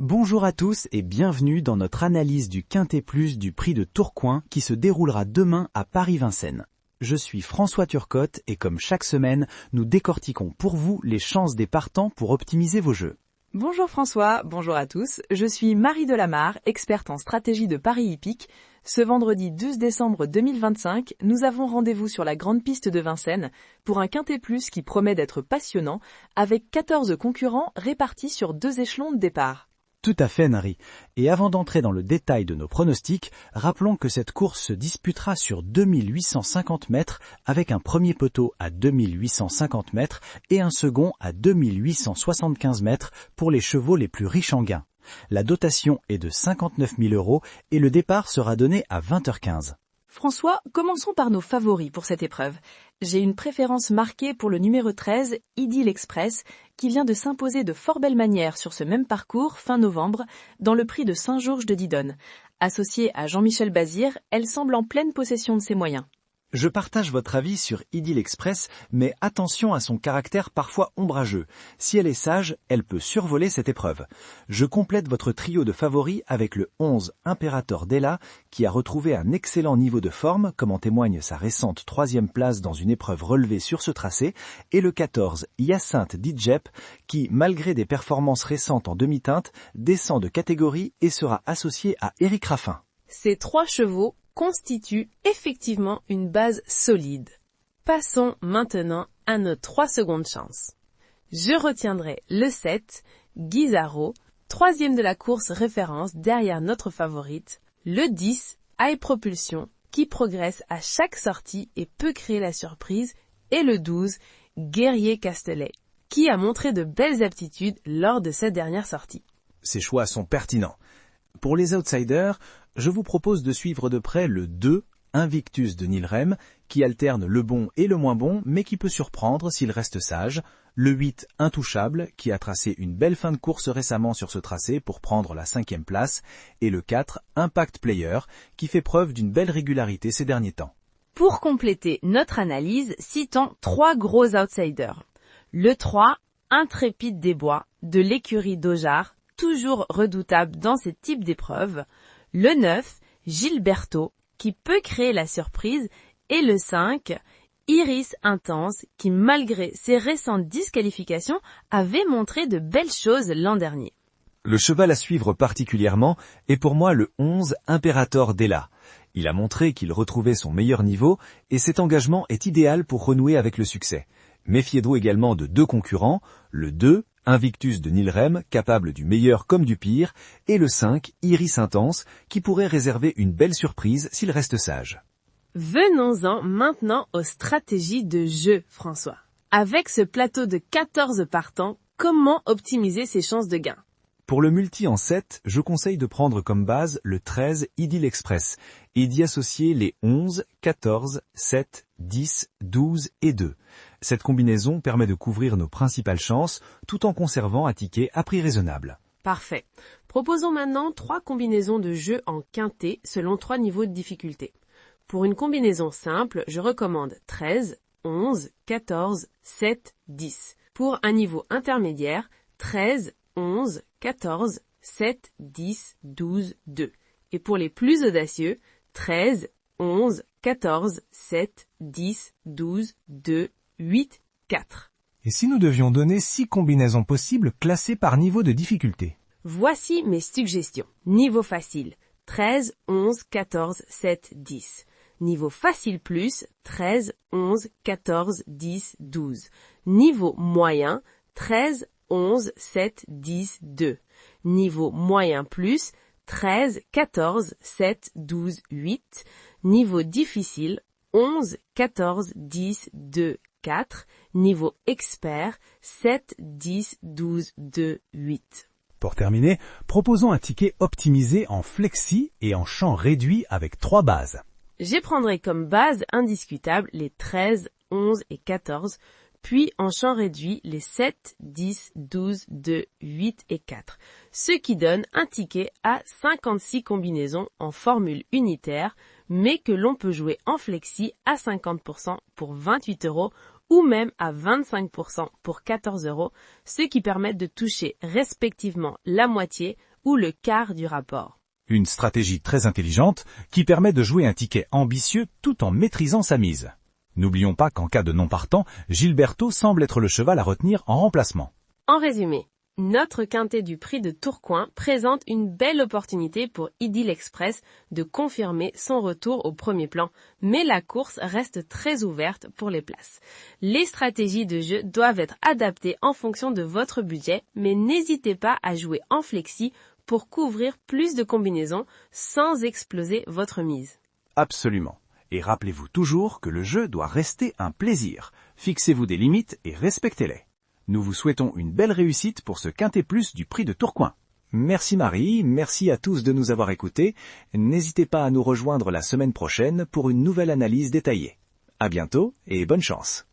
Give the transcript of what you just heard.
Bonjour à tous et bienvenue dans notre analyse du Quintet Plus du prix de Tourcoing qui se déroulera demain à Paris-Vincennes. Je suis François Turcotte et comme chaque semaine, nous décortiquons pour vous les chances des partants pour optimiser vos jeux. Bonjour François, bonjour à tous, je suis Marie Delamarre, experte en stratégie de Paris Hippique. Ce vendredi 12 décembre 2025, nous avons rendez-vous sur la grande piste de Vincennes pour un Quintet Plus qui promet d'être passionnant avec 14 concurrents répartis sur 2 échelons de départ. Tout à fait, Nari. Et avant d'entrer dans le détail de nos pronostics, rappelons que cette course se disputera sur 2850 mètres avec un premier poteau à 2850 mètres et un second à 2875 mètres pour les chevaux les plus riches en gains. La dotation est de 59 000 € et le départ sera donné à 20h15. François, commençons par nos favoris pour cette épreuve. J'ai une préférence marquée pour le numéro 13, Idylle Express, qui vient de s'imposer de fort belle manière sur ce même parcours fin novembre, dans le prix de Saint-Georges de Didonne. Associée à Jean-Michel Bazir, elle semble en pleine possession de ses moyens. Je partage votre avis sur Idylle Express, mais attention à son caractère parfois ombrageux. Si elle est sage, elle peut survoler cette épreuve. Je complète votre trio de favoris avec le 11 Imperator Della, qui a retrouvé un excellent niveau de forme, comme en témoigne sa récente 3e place dans une épreuve relevée sur ce tracé, et le 14 Hyacinthe Djep, qui, malgré des performances récentes en demi-teinte, descend de catégorie et sera associé à Éric Raffin. Ces 3 chevaux constitue effectivement une base solide. Passons maintenant à nos 3 secondes chances. Je retiendrai le 7, Guizaro, 3e de la course référence derrière notre favorite, le 10, High Propulsion, qui progresse à chaque sortie et peut créer la surprise, et le 12, Guerrier Castellet, qui a montré de belles aptitudes lors de cette dernière sortie. Ces choix sont pertinents. Pour les outsiders, je vous propose de suivre de près le 2, Invictus de Nilrem, qui alterne le bon et le moins bon, mais qui peut surprendre s'il reste sage, le 8, Intouchable, qui a tracé une belle fin de course récemment sur ce tracé pour prendre la 5e place, et le 4, Impact Player, qui fait preuve d'une belle régularité ces derniers temps. Pour compléter notre analyse, citons 3 gros outsiders. Le 3, Intrépide des Bois, de l'écurie d'Aujar, toujours redoutable dans ce type d'épreuve. Le 9, Gilberto, qui peut créer la surprise, et le 5, Iris Intense, qui malgré ses récentes disqualifications, avait montré de belles choses l'an dernier. Le cheval à suivre particulièrement est pour moi le 11 Imperator Della. Il a montré qu'il retrouvait son meilleur niveau et cet engagement est idéal pour renouer avec le succès. Méfiez-vous également de 2 concurrents, le 2, Invictus de Nilrem, capable du meilleur comme du pire, et le 5, Iris Intense, qui pourrait réserver une belle surprise s'il reste sage. Venons-en maintenant aux stratégies de jeu, François. Avec ce plateau de 14 partants, comment optimiser ses chances de gain ? Pour le multi en 7, je conseille de prendre comme base le 13 Idylle Express et d'y associer les 11, 14, 7, 10, 12 et 2. Cette combinaison permet de couvrir nos principales chances tout en conservant un ticket à prix raisonnable. Parfait. Proposons maintenant 3 combinaisons de jeux en quintet selon 3 niveaux de difficulté. Pour une combinaison simple, je recommande 13, 11, 14, 7, 10. Pour un niveau intermédiaire, 13, 11, 14, 7, 10, 12, 2. Et pour les plus audacieux, 13, 11, 14, 7, 10, 12, 2, 8, 4. Et si nous devions donner 6 combinaisons possibles classées par niveau de difficulté ? Voici mes suggestions. Niveau facile, 13, 11, 14, 7, 10. Niveau facile plus, 13, 11, 14, 10, 12. Niveau moyen, 13, 11, 7, 10, 2. Niveau moyen plus, 13, 14, 7, 12, 8. Niveau difficile, 11, 14, 10, 2, 4. Niveau expert, 7, 10, 12, 2, 8. Pour terminer, proposons un ticket optimisé en flexi et en champ réduit avec 3 bases. Je prendrai comme base indiscutable les 13, 11 et 14, puis en champ réduit les 7, 10, 12, 2, 8 et 4, ce qui donne un ticket à 56 combinaisons en formule unitaire, mais que l'on peut jouer en flexi à 50% pour 28 € ou même à 25% pour 14 €, ce qui permet de toucher respectivement la moitié ou le quart du rapport. Une stratégie très intelligente qui permet de jouer un ticket ambitieux tout en maîtrisant sa mise. N'oublions pas qu'en cas de non partant, Gilberto semble être le cheval à retenir en remplacement. En résumé, notre quintet du prix de Tourcoing présente une belle opportunité pour Idylle Express de confirmer son retour au premier plan, mais la course reste très ouverte pour les places. Les stratégies de jeu doivent être adaptées en fonction de votre budget, mais n'hésitez pas à jouer en flexi pour couvrir plus de combinaisons sans exploser votre mise. Absolument. Et rappelez-vous toujours que le jeu doit rester un plaisir. Fixez-vous des limites et respectez-les. Nous vous souhaitons une belle réussite pour ce quintet plus du prix de Tourcoing. Merci Marie, merci à tous de nous avoir écoutés. N'hésitez pas à nous rejoindre la semaine prochaine pour une nouvelle analyse détaillée. À bientôt et bonne chance.